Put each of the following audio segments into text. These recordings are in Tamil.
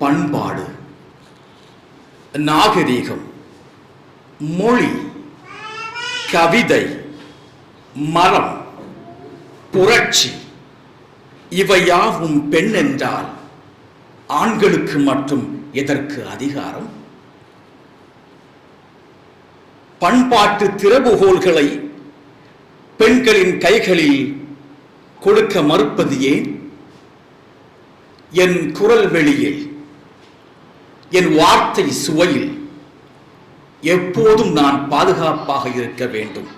பண்பாடு, நாகரீகம், மொழி, கவிதை, மரம், புரட்சி இவையாவும் பெண் என்றால் ஆண்களுக்கு மட்டும் எதற்கு அதிகாரம்? பண்பாட்டு திறவுகோல்களை பெண்களின் கைகளில் கொடுக்க மறுப்பது ஏன்? என் குரல் வெளியில், என் வார்த்தை சுவையில் எப்போதும் நான் பாதுகாப்பாக இருக்க வேண்டும்.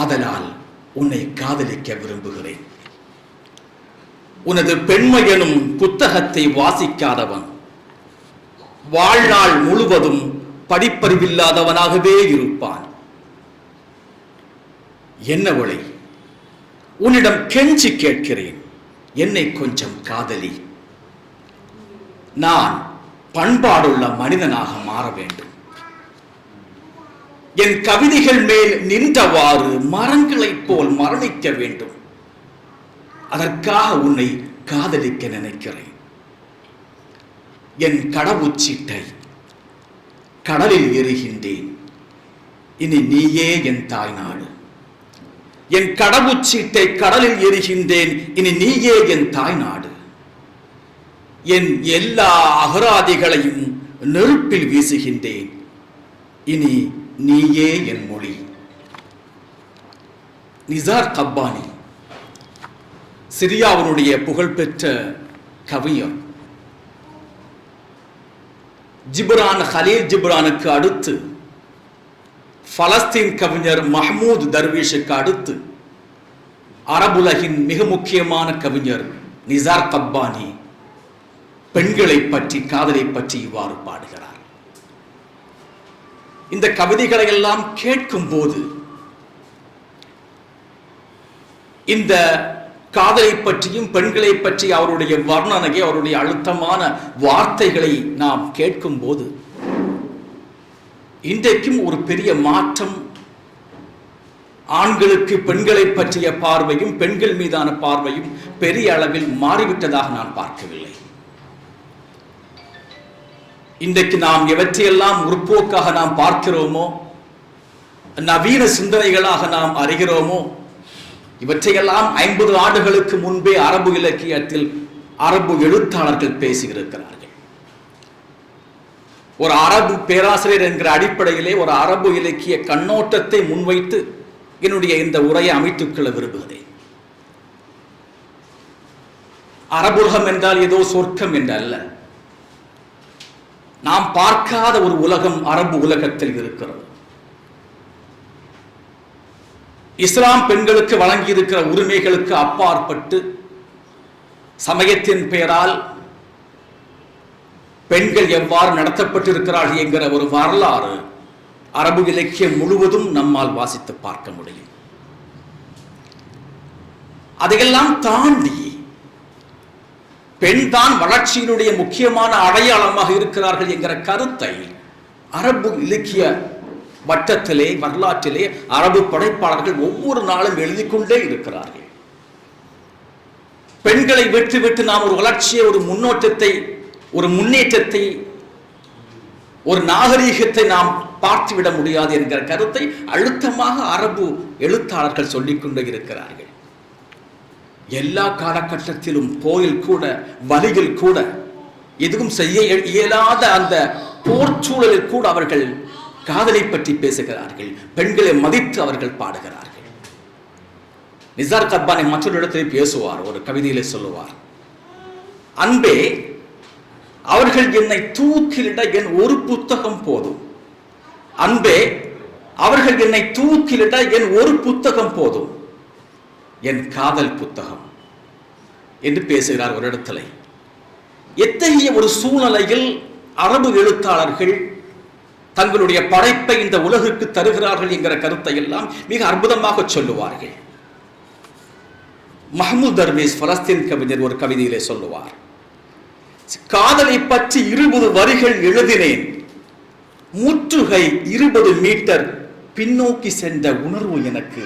ஆதலால் உன்னை காதலிக்க விரும்புகிறேன். உனது பெண்மை எனும் புத்தகத்தை வாசிக்காதவன் வாழ்நாள் முழுவதும் படிப்பறிவில்லாதவனாகவே இருப்பான். என்னவளை, உன்னிடம் கெஞ்சி கேட்கிறேன், என்னை கொஞ்சம் காதலி. நான் பண்பாடுள்ள மனிதனாக மாற வேண்டும். என் கவிதைகள் மேல் நின்றவாறு மரங்களைப் போல் மரணிக்க வேண்டும். அதற்காக உன்னை காதலிக்க நினைக்கிறேன். என் கடவுச்சீட்டை கடலில் எறிகின்றேன். இனி நீயே என் தாய்நாடு. என் கடவுச்சீட்டை கடலில் எறிகின்றேன். இனி நீயே என் தாய்நாடு. என் எல்லா அகராதிகளையும் நெருப்பில் வீசுகின்றேன். இனி நீயே என் மொழி. நிசார் கப்பானி சிரியாவினுடைய புகழ்பெற்ற கவிஞர். ஜிப்ரான், ஹலீல் ஜிப்ரானுக்கு அடுத்து பலஸ்தீன் கவிஞர் மஹ்மூத் தர்வீஷுக்கு அடுத்து அரபுலகின் மிக முக்கியமான கவிஞர் நிசார் கப்பானி பெண்களை பற்றி, காதலை பற்றி இவ்வாறு பாடுகிறார். இந்த கவிதைகளை எல்லாம் கேட்கும் போது இந்த காதலை பற்றியும் பெண்களை பற்றி அவருடைய வர்ணனையை, அவருடைய அழுத்தமான வார்த்தைகளை நாம் கேட்கும் போது இன்றைக்கும் ஒரு பெரிய மாற்றம், ஆண்களுக்கு பெண்களை பற்றிய பார்வையும் பெண்கள் மீதான பார்வையும் பெரிய அளவில் மாறிவிட்டதாக நான் பார்க்கவில்லை. இன்றைக்கு நாம் எவற்றையெல்லாம் முற்போக்காக நாம் பார்க்கிறோமோ, நவீன சிந்தனைகளாக நாம் அறிகிறோமோ, இவற்றையெல்லாம் 50 ஆண்டுகளுக்கு முன்பே அரபு இலக்கியத்தில் அரபு எழுத்தாளர்கள் பேசியிருக்கிறார்கள். ஒரு அரபு பேராசிரியர் என்கிற அடிப்படையிலே ஒரு அரபு இலக்கிய கண்ணோட்டத்தை முன்வைத்து என்னுடைய இந்த உரையை அமைத்துக் கொள்ள விரும்புகிறேன். அரபுலகம் என்றால் ஏதோ சொர்க்கம் என்றல்ல. நாம் பார்க்காத ஒரு உலகம் அரபு உலகத்தில் இருக்கிறது. இஸ்லாம் பெண்களுக்கு வழங்கியிருக்கிற உரிமைகளுக்கு அப்பாற்பட்டு சமயத்தின் பெயரால் பெண்கள் எவ்வாறு நடத்தப்பட்டிருக்கிறார்கள் என்கிற ஒரு வரலாறு அரபு இலக்கியம் முழுவதும் நம்மால் வாசித்து பார்க்க முடியும். அதையெல்லாம் தாண்டி பெண்தான் வளர்ச்சியினுடைய முக்கியமான அடையாளமாக இருக்கிறார்கள் என்கிற கருத்தை அரபு இலக்கிய வட்டத்திலே, வரலாற்றிலே அரபு படைப்பாளர்கள் ஒவ்வொரு நாளும் எழுதி கொண்டே இருக்கிறார்கள். பெண்களை விட்டு நாம் ஒரு வளர்ச்சியை, ஒரு முன்னோட்டத்தை, ஒரு முன்னேற்றத்தை, ஒரு நாகரீகத்தை நாம் பார்த்துவிட முடியாது என்கிற கருத்தை அழுத்தமாக அரபு எழுத்தாளர்கள் சொல்லிக் கொண்டே இருக்கிறார்கள். எல்லா காலகட்டத்திலும் போரில் கூட, வலியில் கூட, எதுவும் செய்ய இயலாத அந்த போர் சூழலில் கூட அவர்கள் காதலை பற்றி பேசுகிறார்கள். பெண்களை மதித்து அவர்கள் பாடுகிறார்கள். நிசார் கப்பானி மற்றொரு இடத்திலே பேசுவார், ஒரு கவிதையிலே சொல்லுவார், அன்பே அவர்கள் என்னை தூக்கிலிட என் ஒரு புத்தகம் போதும். அன்பே அவர்கள் என்னை தூக்கிலிட என் ஒரு புத்தகம் போதும், என் காதல் புத்தகம் என்று பேசுகிறார் ஒரு இடத்துல. எத்தகைய ஒரு சூழ்நிலையில் அரபு எழுத்தாளர்கள் தங்களுடைய படைப்பை இந்த உலகிற்கு தருகிறார்கள் என்கிற கருத்தை எல்லாம் மிக அற்புதமாக சொல்லுவார்கள். மஹ்மூத் தர்வீஷ் பலஸ்தீன் கவிஞர் ஒரு கவிதையிலே சொல்லுவார், காதலை பற்றி 20 வரிகள் எழுதினேன், முற்றுகை 20 மீட்டர் பின்னோக்கி சென்ற உணர்வு எனக்கு.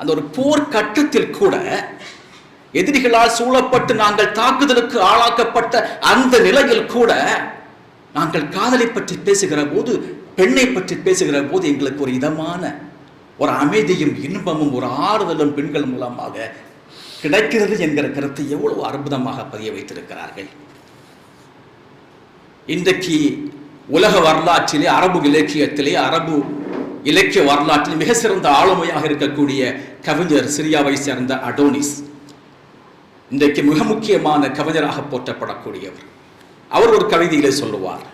அந்த ஒரு போர் கட்டத்தில் கூட எதிரிகளால் சூழப்பட்டு நாங்கள் தாக்குதலுக்கு ஆளாக்கப்பட்ட அந்த நிலையில் கூட நாங்கள் காதலை பற்றி பேசுகிற போது, பெண்ணை பற்றி பேசுகிற போது எங்களுக்கு ஒரு இதமான ஒரு அமைதியும் இன்பமும் ஒரு ஆறுதலும் பெண்கள் மூலமாக கிடைக்கிறது என்கிற கருத்தை எவ்வளவு அற்புதமாக பதிய வைத்திருக்கிறார்கள். இன்றைக்கு உலக வரலாற்றிலே, அரபு இலக்கியத்திலே, அரபு இலக்கிய வரலாற்றில் மிக சிறந்த ஆளுமையாக இருக்கக்கூடிய கவிஞர் சிரியாவை சேர்ந்த அடோனிஸ், இன்றைக்கு மிக முக்கியமான கவிஞராக போற்றப்படக்கூடியவர். அவர் ஒரு கவிதையிலே சொல்லுவார்,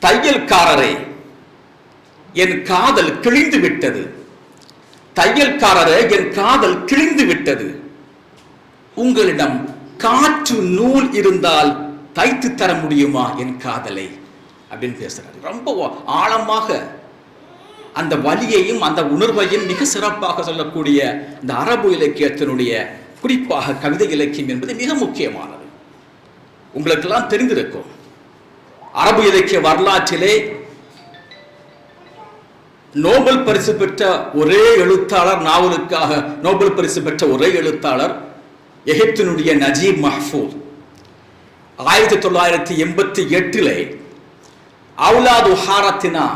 தையல்காரரே என் காதல் கிழிந்து விட்டது, தையல்காரரே என் காதல் கிழிந்து விட்டது, உங்களிடம் காற்று நூல் இருந்தால் தைத்து தர முடியுமா என் காதலை அப்படின்னு பேசுறாரு. ரொம்ப ஆழமாக அந்த வலியையும் அந்த உணர்வையும் மிக சிறப்பாக சொல்லக்கூடிய இந்த அரபு இலக்கியத்தினுடைய, குறிப்பாக கவிதை இலக்கியம் என்பது மிக முக்கியமானது. உங்களுக்கெல்லாம் தெரிந்திருக்கும், அரபு இலக்கிய வரலாற்றிலே நோபல் பரிசு பெற்ற ஒரே எழுத்தாளர், நாவலுக்காக நோபல் பரிசு பெற்ற ஒரே எழுத்தாளர் எகிப்தினுடைய நஜீப் மஹ்ஃபூஸ். 1988 அவுலாது ஹாரத்தினா,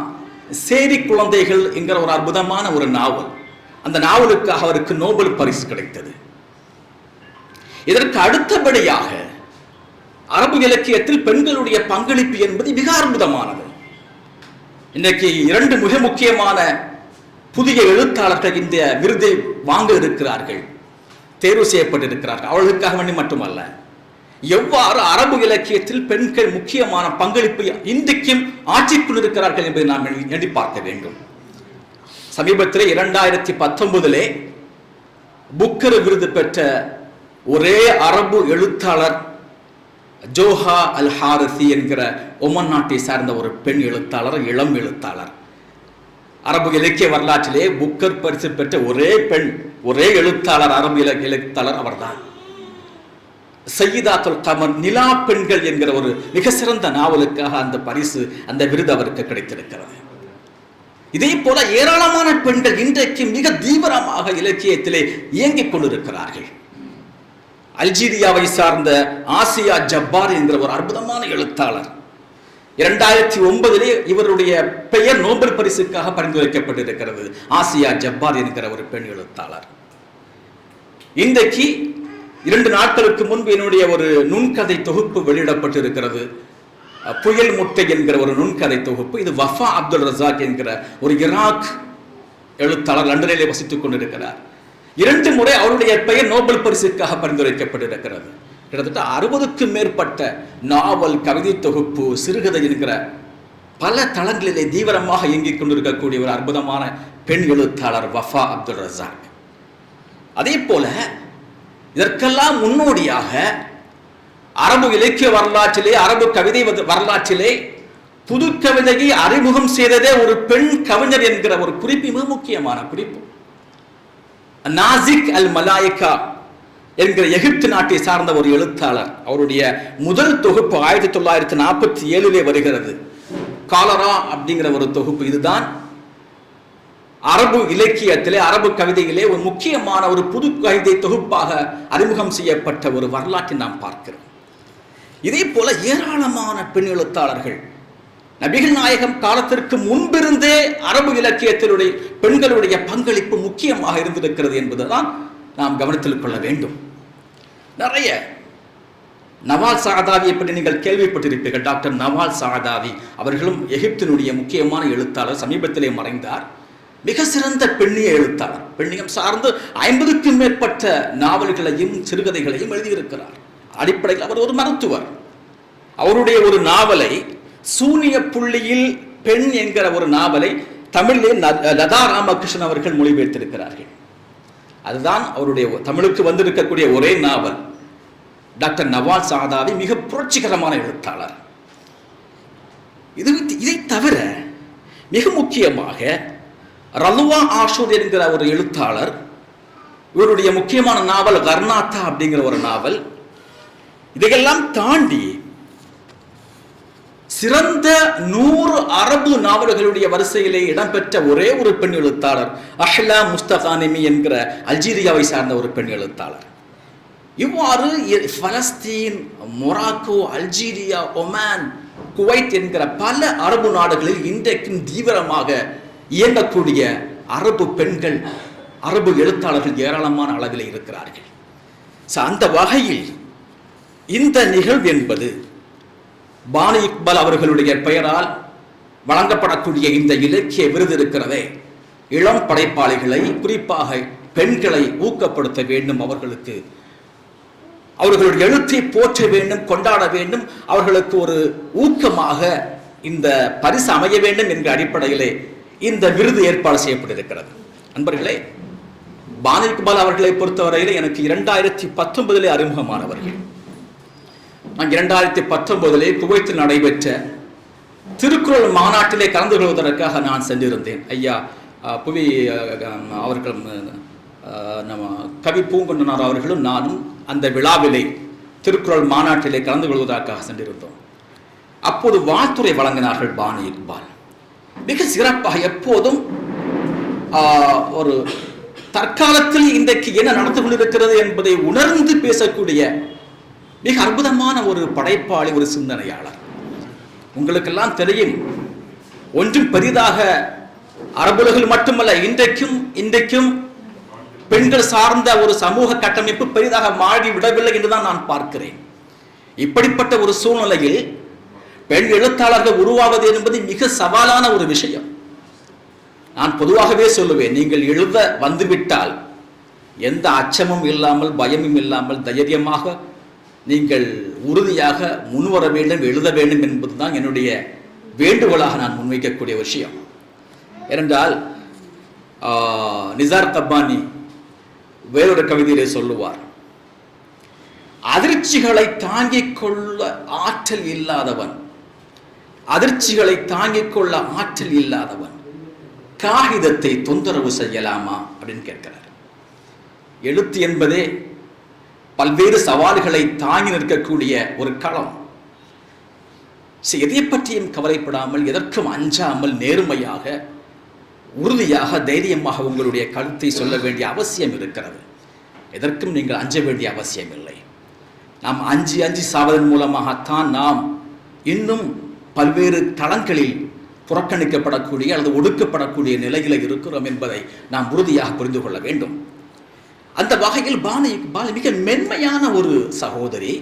சேரி குழந்தைகள் என்கிற ஒரு அற்புதமான ஒரு நாவல், அந்த நாவலுக்காக அவருக்கு நோபல் பரிசு கிடைத்தது. இதற்கு அடுத்தபடியாக அரபு இலக்கியத்தில் பெண்களுடைய பங்களிப்பு என்பது மிக அற்புதமானது. இன்றைக்கு 2 மிக முக்கியமான புதிய எழுத்தாளர்கள் இந்த விருதை வாங்க இருக்கிறார்கள், தேர்வு செய்யப்பட்டிருக்கிறார்கள். அவர்களுக்காக வேண்டி மட்டுமல்ல, எவ்வாறு அரபு இலக்கியத்தில் பெண்கள் முக்கியமான பங்களிப்பு இன்றைக்கும் ஆட்சிக்குள் இருக்கிறார்கள் என்பதை நாம் எண்ணி பார்க்க வேண்டும். சமீபத்தில் 2019 புக்கர் விருது பெற்ற ஒரே அரபு எழுத்தாளர் ஜோஹா அல் ஹாரிசி என்கிற ஒமன் நாட்டை சார்ந்த ஒரு பெண் எழுத்தாளர், இளம் எழுத்தாளர். அரபு இலக்கிய வரலாற்றிலே புக்கர் பரிசு பெற்ற ஒரே பெண், ஒரே எழுத்தாளர், அரபு இலக்கிய எழுத்தாளர் அவர்தான். சையிதாத்துல் கமர், நிலா பெண்கள் என்கிற ஒரு மிக சிறந்த நாவலுக்காக அந்த பரிசு, அந்த விருது அவருக்கு கிடைத்திருக்கிறது. இதே போல ஏராளமான பெண்கள் இன்றைக்கு மிக தீவிரமாக இலக்கியத்திலே இயங்கிக் கொண்டிருக்கிறார்கள். அல்ஜீரியாவை சார்ந்த ஆசியா ஜப்பார் என்கிற ஒரு அற்புதமான எழுத்தாளர், 2009 இவருடைய பெயர் நோபல் பரிசுக்காக பரிந்துரைக்கப்பட்டிருக்கிறது. ஆசியா ஜப்பார் என்கிற ஒரு பெண் எழுத்தாளர். இன்றைக்கு 2 நாட்களுக்கு முன்பு என்னுடைய ஒரு நுண்கதை தொகுப்பு வெளியிடப்பட்டிருக்கிறது, புயல் முட்டை என்கிற ஒரு நுண்கதை தொகுப்பு. இது வஃபா அப்துல் ரஸாக் என்கிற ஒரு ஈராக் எழுத்தாளர் லண்டனிலே வசித்துக் கொண்டிருக்கிறார். 2 முறை அவருடைய பெயர் நோபல் பரிசுக்காக பரிந்துரைக்கப்பட்டிருக்கிறது. கிட்டத்தட்ட 60க்கும் மேற்பட்ட நாவல், கவிதை தொகுப்பு, சிறுகதை என்கிற பல தளங்களிலே தீவிரமாக இயங்கிக் கொண்டிருக்கக்கூடிய ஒரு அற்புதமான பெண் எழுத்தாளர் வஃபா அப்துல் ரஸாக். அதே போல இதற்கெல்லாம் முன்னோடியாக அரபு இலக்கிய வரலாற்றிலே, அரபு கவிதை வரலாற்றிலே புது கவிதையை அறிமுகம் செய்ததே ஒரு பெண் கவிஞர் என்கிற ஒரு குறிப்பு மிக முக்கியமான குறிப்பு. நாசிக் அல் மலாயிகா என்கிற எகிப்து நாட்டை சார்ந்த ஒரு எழுத்தாளர். அவருடைய முதல் தொகுப்பு 1947 வருகிறது, காலரா அப்படிங்கிற ஒரு தொகுப்பு. இதுதான் அரபு இலக்கியத்திலே, அரபு கவிதையிலே ஒரு முக்கியமான ஒரு புது கவிதை தொகுப்பாக அறிமுகம் செய்யப்பட்ட ஒரு வரலாற்றை நாம் பார்க்கிறோம். இதே போல ஏராளமான பெண் எழுத்தாளர்கள் நபிகள் நாயகம் காலத்திற்கு முன்பிருந்தே அரபு இலக்கியத்தினுடைய பெண்களுடைய பங்களிப்பு முக்கியமாக இருந்திருக்கிறது என்பதுதான் நாம் கவனத்தில் கொள்ள வேண்டும். நிறைய நவால் சாதாவியை பற்றி நீங்கள் கேள்விப்பட்டிருப்பீர்கள். டாக்டர் நவால் சாதாவி அவர்களும் எகிப்தினுடைய முக்கியமான எழுத்தாளர், சமீபத்திலே மறைந்தார். மிக சிறந்த பெண்ணிய எழுத்தாளர், பெண்ணியம் சார்ந்து 50க்கும் மேற்பட்ட நாவல்களையும் சிறுகதைகளையும் எழுதியிருக்கிறார். அடிப்படையில் அவர் ஒரு மருத்துவர். அவருடைய ஒரு நாவலை, சூனிய புள்ளியில் பெண் என்கிற ஒரு நாவலை தமிழிலே லதா ராமகிருஷ்ணன் அவர்கள் மொழிபெயர்த்திருக்கிறார்கள். அதுதான் அவருடைய தமிழுக்கு வந்திருக்கக்கூடிய ஒரே நாவல். டாக்டர் நவால் சாதாவி மிக புரட்சிகரமான எழுத்தாளர். இதை தவிர மிக முக்கியமாக ரலுவா ஆஷூர் என்கிற ஒரு எழுத்தாளர், இவருடைய முக்கியமான நாவல் கர்நாத்தா அப்படிங்கிற ஒரு நாவல். இதையெல்லாம் தாண்டி சிறந்த 100 அரபு நாவல்களுடைய வரிசையிலே இடம்பெற்ற ஒரே ஒரு பெண் எழுத்தாளர் அஹ்லா முஸ்தகானிமி என்கிற அல்ஜீரியாவை சார்ந்த ஒரு பெண் எழுத்தாளர். இவ்வாறு Palestine, Morocco, Algeria, Oman, Kuwait என்கிற பல அரபு நாடுகளில் இன்றைக்கும் தீவிரமாக இயங்கக்கூடிய அரபு பெண்கள், அரபு எழுத்தாளர்கள் ஏராளமான அளவில் இருக்கிறார்கள். அந்த வகையில் இந்த நிகழ்வு என்பது பானி இக்பால் அவர்களுடைய பெயரால் வழங்கப்படக்கூடிய இந்த இலக்கிய விருது இருக்கிறதே, இளம் படைப்பாளிகளை, குறிப்பாக பெண்களை ஊக்கப்படுத்த வேண்டும், அவர்களுடைய எழுத்தை போற்ற வேண்டும், கொண்டாட வேண்டும், அவர்களுக்கு ஒரு ஊக்கமாக இந்த பரிசு அமைய வேண்டும் என்ற அடிப்படையிலே இந்த விருது ஏற்பாடு செய்யப்பட்டிருக்கிறது. நண்பர்களே, பானி இக்பால் அவர்களை பொறுத்தவரையில் எனக்கு 2019 அறிமுகமானவர்கள். நான் 2019 குவைத்தில் நடைபெற்ற திருக்குறள் மாநாட்டிலே கலந்து கொள்வதற்காக நான் சென்றிருந்தேன். ஐயா புவி அவர்கள், நம்ம கவி பூங்குன்றனார் அவர்களும் நானும் அந்த விழாவிலே திருக்குறள் மாநாட்டிலே கலந்து கொள்வதற்காக சென்றிருந்தோம். அப்போது வாழ்த்துறை வழங்கினார்கள் பானி இக்பால். மிக சிறப்பாக எப்போதும் ஒரு தற்காலத்தில் இன்றைக்கு என்ன நடந்து கொண்டிருக்கிறது என்பதை உணர்ந்து பேசக்கூடிய மிக அற்புதமான ஒரு படைப்பாளி, ஒரு சிந்தனையாளர். உங்களுக்கெல்லாம் தெரியும், ஒன்றும் பெரிதாக அரபுலகில் மட்டுமல்ல, இன்றைக்கும் பெண்கள் சார்ந்த ஒரு சமூக கட்டமைப்பு பெரிதாக மாறி விடவில்லை என்றுதான் நான் பார்க்கிறேன். இப்படிப்பட்ட ஒரு சூழ்நிலையில் பெண் எழுத்தாளர்கள் உருவாவது என்பது மிக சவாலான ஒரு விஷயம். நான் பொதுவாகவே சொல்லுவேன், நீங்கள் எழுத வந்துவிட்டால் எந்த அச்சமும் இல்லாமல், பயமும் இல்லாமல் தைரியமாக நீங்கள் உறுதியாக முன்வர வேண்டும், எழுத வேண்டும் என்பதுதான் என்னுடைய வேண்டுகோளாக நான் முன்வைக்கக்கூடிய விஷயம். ஏனென்றால் நிசார் தப்பானி வேறொரு கவிதையிலே சொல்லுவார், அதிர்ச்சிகளை தாங்கிக் கொள்ள ஆற்றல் இல்லாதவன், அதிர்ச்சிகளை தாங்கிக் கொள்ள ஆற்றல் இல்லாதவன் காகிதத்தை தொந்தரவு செய்யலாமா அப்படின்னு கேட்கிறார். எழுத்து என்பதே பல்வேறு சவால்களை தாங்கி நிற்கக்கூடிய ஒரு களம். எதை பற்றியும் கவலைப்படாமல், எதற்கும் அஞ்சாமல், நேர்மையாக, உறுதியாக, தைரியமாக உங்களுடைய கருத்தை சொல்ல வேண்டிய அவசியம் இருக்கிறது. எதற்கும் நீங்கள் அஞ்ச வேண்டிய அவசியம் இல்லை. நாம் அஞ்சு சாவதன் மூலமாகத்தான் நாம் இன்னும் பல்வேறு தளங்களில் புறக்கணிக்கப்படக்கூடிய அல்லது ஒடுக்கப்படக்கூடிய நிலையில் இருக்கிறோம் என்பதை நாம் உறுதியாக புரிந்து கொள்ள வேண்டும். அந்த வகையில் பானி இக்பால் மிக மென்மையான ஒரு சகோதரி,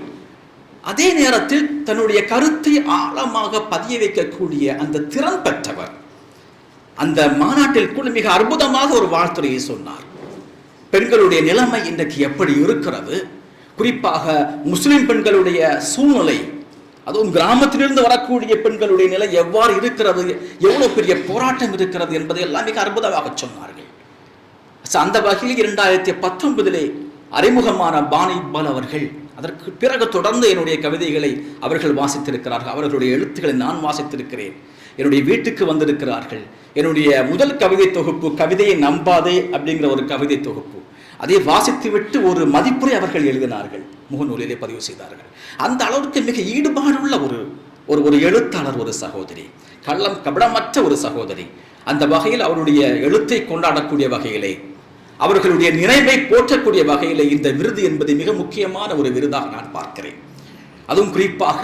அதே நேரத்தில் தன்னுடைய கருத்தை ஆழமாக பதிய வைக்கக்கூடிய அந்த திறன் பெற்றவர். அந்த மாநாட்டில் கூட மிக அற்புதமாக ஒரு வாழ்த்துறையை சொன்னார். பெண்களுடைய நிலைமை இன்றைக்கு எப்படி இருக்கிறது, குறிப்பாக முஸ்லிம் பெண்களுடைய சூழ்நிலை, அதுவும் கிராமத்திலிருந்து வரக்கூடிய பெண்களுடைய நிலை எவ்வாறு இருக்கிறது, எவ்வளவு பெரிய போராட்டம் இருக்கிறது என்பதை எல்லாம் மிக அற்புதமாக சொன்னார்கள். அந்த வகையில் 2019 அறிமுகமான பானி இக்பால் அவர்கள் அதற்கு பிறகு தொடர்ந்து என்னுடைய கவிதைகளை அவர்கள் வாசித்திருக்கிறார்கள். அவர்களுடைய எழுத்துக்களை நான் வாசித்திருக்கிறேன். என்னுடைய வீட்டுக்கு வந்திருக்கிறார்கள். என்னுடைய முதல் கவிதை தொகுப்பு கவிதையை நம்பாதே அப்படிங்கிற ஒரு கவிதை தொகுப்பு, அதை வாசித்துவிட்டு ஒரு மதிப்புரை அவர்கள் எழுதினார்கள், முகநூலிலே பதிவு செய்தார்கள். அந்த அளவுக்கு மிக ஈடுபாடுள்ள ஒரு எழுத்தாளர், ஒரு சகோதரி, கள்ளம் கபடமற்ற ஒரு சகோதரி. அந்த வகையில் அவருடைய எழுத்தை கொண்டாடக்கூடிய வகையிலே, அவர்களுடைய நினைவை போற்றக்கூடிய வகையிலே இந்த விருது என்பது மிக முக்கியமான ஒரு விருதாக நான் பார்க்கிறேன். அதுவும் குறிப்பாக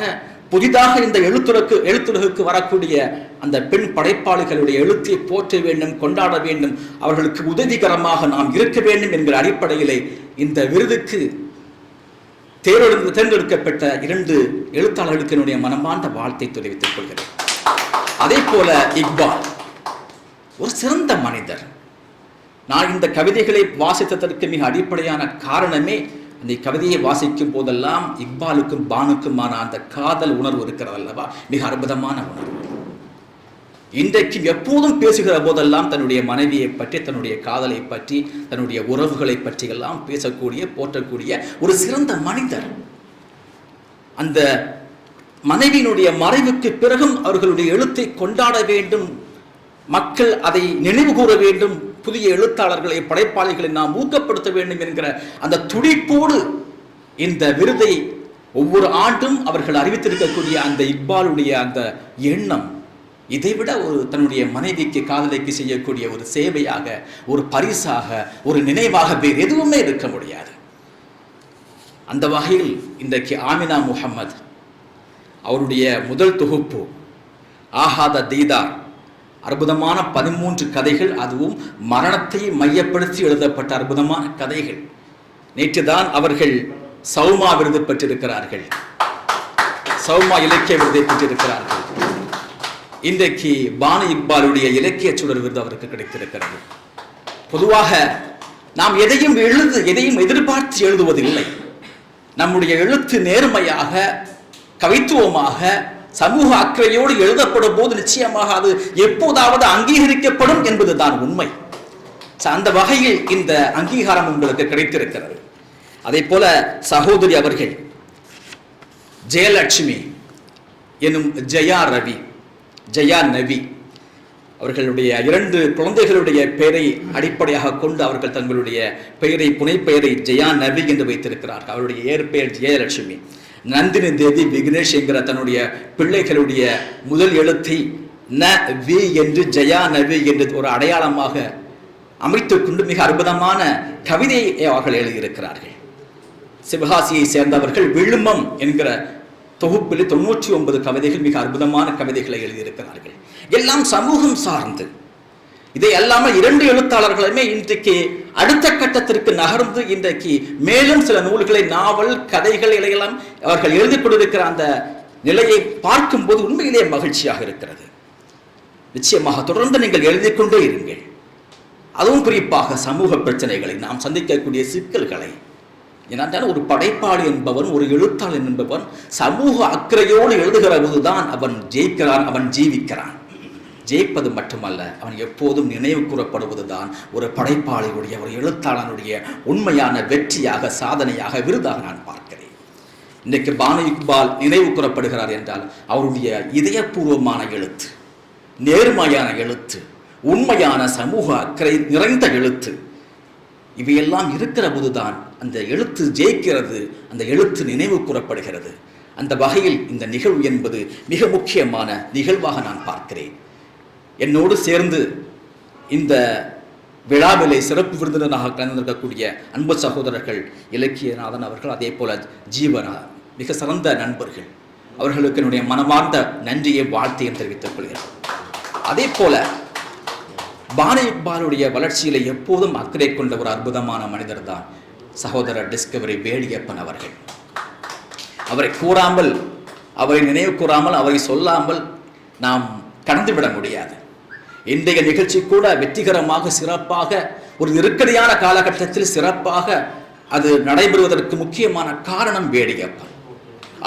புதிதாக இந்த எழுத்துலகுக்கு வரக்கூடிய அந்த பெண் படைப்பாளிகளுடைய எழுத்தை போற்ற வேண்டும், கொண்டாட வேண்டும், அவர்களுக்கு உதவிகரமாக நாம் இருக்க வேண்டும் என்கிற அடிப்படையிலே இந்த விருதுக்கு தேர்ந்தெடுக்கப்பட்ட 2 எழுத்தாளர்களுக்கு என்னுடைய மனமார்ந்த வாழ்த்தை தெரிவித்துக் கொள்கிறேன். அதே போல இக்பால் ஒரு சிறந்த மனிதர். நான் இந்த கவிதைகளை வாசித்ததற்கு மிக அடிப்படையான காரணமே, அந்த கவிதையை வாசிக்கும் போதெல்லாம் இக்பாலுக்கும் பானுக்குமான அந்த காதல் உணர்வு இருக்கிறது அல்லவா, மிக அற்புதமான உணர்வு. இன்றைக்கு எப்போதும் பேசுகிற போதெல்லாம் தன்னுடைய மனைவியை பற்றி, தன்னுடைய காதலை பற்றி, தன்னுடைய உறவுகளை பற்றி எல்லாம் பேசக்கூடிய, போற்றக்கூடிய ஒரு சிறந்த மனிதர். அந்த மனைவியினுடைய மறைவுக்கு பிறகும் அவர்களுடைய எழுத்தை கொண்டாட வேண்டும், மக்கள் அதை நினைவு கூற வேண்டும், புதிய எழுத்தாளர்களை, படைப்பாளிகளை நாம் ஊக்கப்படுத்த வேண்டும் என்கிற அந்த துடிப்போடு இந்த விருதை ஒவ்வொரு ஆண்டும் அவர்கள் அறிவித்திருக்கக்கூடிய அந்த இக்பாலுடைய அந்த எண்ணம், இதைவிட தன்னுடைய மனைவிக்கு, காதலிக்கு செய்யக்கூடிய ஒரு சேவையாக, ஒரு பரிசாக, ஒரு நினைவாக வேறு எதுவுமே இருக்க முடியாது. அந்த வகையில் இன்றைக்கு ஆமினா முஹம்மது அவருடைய முதல் தொகுப்பு ஆஹாத தீதார், அற்புதமான 13 கதைகள், அதுவும் மரணத்தை மையப்படுத்தி எழுதப்பட்ட அற்புதமான கதைகள். நேற்று தான் அவர்கள் சௌமா விருது பெற்றிருக்கிறார்கள், சௌமா இலக்கிய விருதை பெற்றிருக்கிறார்கள். இன்றைக்கு பானு இக்பாலுடைய இலக்கிய சுடர் விருது அவருக்கு கிடைத்திருக்கிறது. பொதுவாக நாம் எதையும் எதிர்பார்த்து எழுதுவதில்லை. நம்முடைய எழுத்து நேர்மையாக, கவித்துவமாக, சமூக அக்கறையோடு எழுதப்படும் போது நிச்சயமாக அது எப்போதாவது அங்கீகரிக்கப்படும் என்பதுதான் உண்மை. அந்த வகையில் இந்த அங்கீகாரம் உங்களுக்கு கிடைத்திருக்கிறது. அதே போல சகோதரி அவர்கள் ஜெயலட்சுமி எனும் ஜெயா நவி அவர்களுடைய 2 குழந்தைகளுடைய பெயரை அடிப்படையாக கொண்டு அவர்கள் தங்களுடைய பெயரை, புனைப்பெயரை ஜெயா நவி என்று வைத்திருக்கிறார்கள். அவருடைய ஏற்பெயர் ஜெயலட்சுமி. நந்தினி தேவி விக்னேஷ் என்கிற தன்னுடைய பிள்ளைகளுடைய முதல் எழுத்தை ந வி என்று ஜெயா நவி என்று ஒரு அடையாளமாக அமைத்துக் கொண்டு மிக அற்புதமான கவிதையை அவர்கள் எழுதியிருக்கிறார்கள். சிவகாசியை சேர்ந்தவர்கள் விழுமம் என்கிற தொகுப்பில் 99 கவிதைகள், மிக அற்புதமான கவிதைகளை எழுதியிருக்கிறார்கள். எல்லாம் சமூகம் சார்ந்து. இதை அல்லாமல் 2 எழுத்தாளர்களுமே இன்றைக்கு அடுத்த கட்டத்திற்கு நகர்ந்து இன்றைக்கு மேலும் சில நூல்களை, நாவல், கதைகள் எல்லாம் அவர்கள் எழுதி கொண்டிருக்கிற அந்த நிலையை பார்க்கும்போது உண்மையிலே மகிழ்ச்சியாக இருக்கிறது. நிச்சயமாக தொடர்ந்து நீங்கள் எழுதிக் கொண்டே இருங்கள். அதுவும் குறிப்பாக சமூக பிரச்சனைகளை, நாம் சந்திக்கக்கூடிய சிக்கல்களை. ஏனென்றால் ஒரு படைப்பாளி என்பவன், ஒரு எழுத்தாளன் என்பவன் சமூக அக்கறையோடு எழுதுகிற போதுதான் அவன் ஜெயிக்கிறான், அவன் ஜீவிக்கிறான். ஜெயிப்பது மட்டுமல்ல, அவன் எப்போதும் நினைவு கூறப்படுவதுதான் ஒரு படைப்பாளியுடைய, ஒரு எழுத்தாளனுடைய உண்மையான வெற்றியாக, சாதனையாக, விருதாக நான் பார்க்கிறேன். இன்றைக்கு பானு இக்பால் நினைவு கூறப்படுகிறார் என்றால் அவருடைய இதயபூர்வமான எழுத்து, நேர்மையான எழுத்து, உண்மையான சமூக அக்கறை நிறைந்த எழுத்து, இவையெல்லாம் இருக்கிற போதுதான் அந்த எழுத்து ஜெயிக்கிறது, அந்த எழுத்து நினைவு கூறப்படுகிறது. அந்த வகையில் இந்த நிகழ்வு என்பது மிக முக்கியமான நிகழ்வாக நான் பார்க்கிறேன். என்னோடு சேர்ந்து இந்த விழாவிலே சிறப்பு விருந்தினராக கலந்திருக்கக்கூடிய அன்பு சகோதரர்கள் இலக்கியநாதன் அவர்கள், அதே போல ஜீவனா, மிக சிறந்த நண்பர்கள், அவர்களுக்கு என்னுடைய மனமார்ந்த நன்றியை, வாழ்த்தையும் தெரிவித்துக் கொள்கிறேன். அதே போல பானு இக்பாலுடைய வளர்ச்சியில எப்போதும் அக்கறை கொண்ட ஒரு அற்புதமான மனிதர் தான் சகோதரர் டிஸ்கவரி வேலியப்பன் அவர்கள். அவரை கூறாமல், அவரை நினைவு கூறாமல், அவரை சொல்லாமல் நாம் கடந்துவிட முடியாது. இன்றைய நிகழ்ச்சி கூட வெற்றிகரமாக, சிறப்பாக, ஒரு நெருக்கடியான காலகட்டத்தில் சிறப்பாக அது நடைபெறுவதற்கு முக்கியமான காரணம் வேலியப்பன்.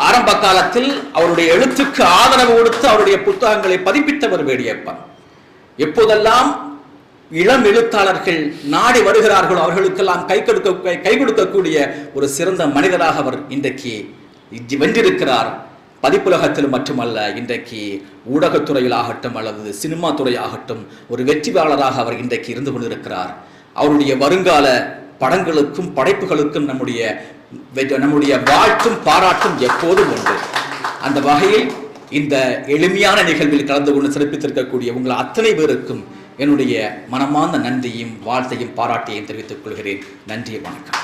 ஆரம்ப காலத்தில் அவருடைய எழுத்துக்கு ஆதரவு கொடுத்து அவருடைய புத்தகங்களை பதிப்பித்தவர் வேலியப்பன். எப்போதெல்லாம் இளம் எழுத்தாளர்கள் நாடி வருகிறார்களோ அவர்களுக்கெல்லாம் கை கொடுக்கக்கூடிய ஒரு சிறந்த மனிதராக அவர் இன்றைக்கு வென்றிருக்கிறார். பதிப்புலகத்தில் மட்டுமல்ல, இன்றைக்கு ஊடகத்துறையில் ஆகட்டும் அல்லது சினிமா துறையாகட்டும் ஒரு வெற்றியாளராக அவர் இன்றைக்கு இருந்து கொண்டிருக்கிறார். அவருடைய வருங்கால படங்களுக்கும் படைப்புகளுக்கும் நம்முடைய வாழ்த்தும் பாராட்டும் எப்போதும் உண்டு. அந்த வகையில் இந்த எளிமையான நிகழ்வில் கலந்து கொண்டு சிறப்பித்திருக்கக்கூடிய உங்கள் அத்தனை பேருக்கும் என்னுடைய மனமார்ந்த நன்றியும் வாழ்த்தையும் பாராட்டியையும் தெரிவித்துக் கொள்கிறேன். நன்றி, வணக்கம்.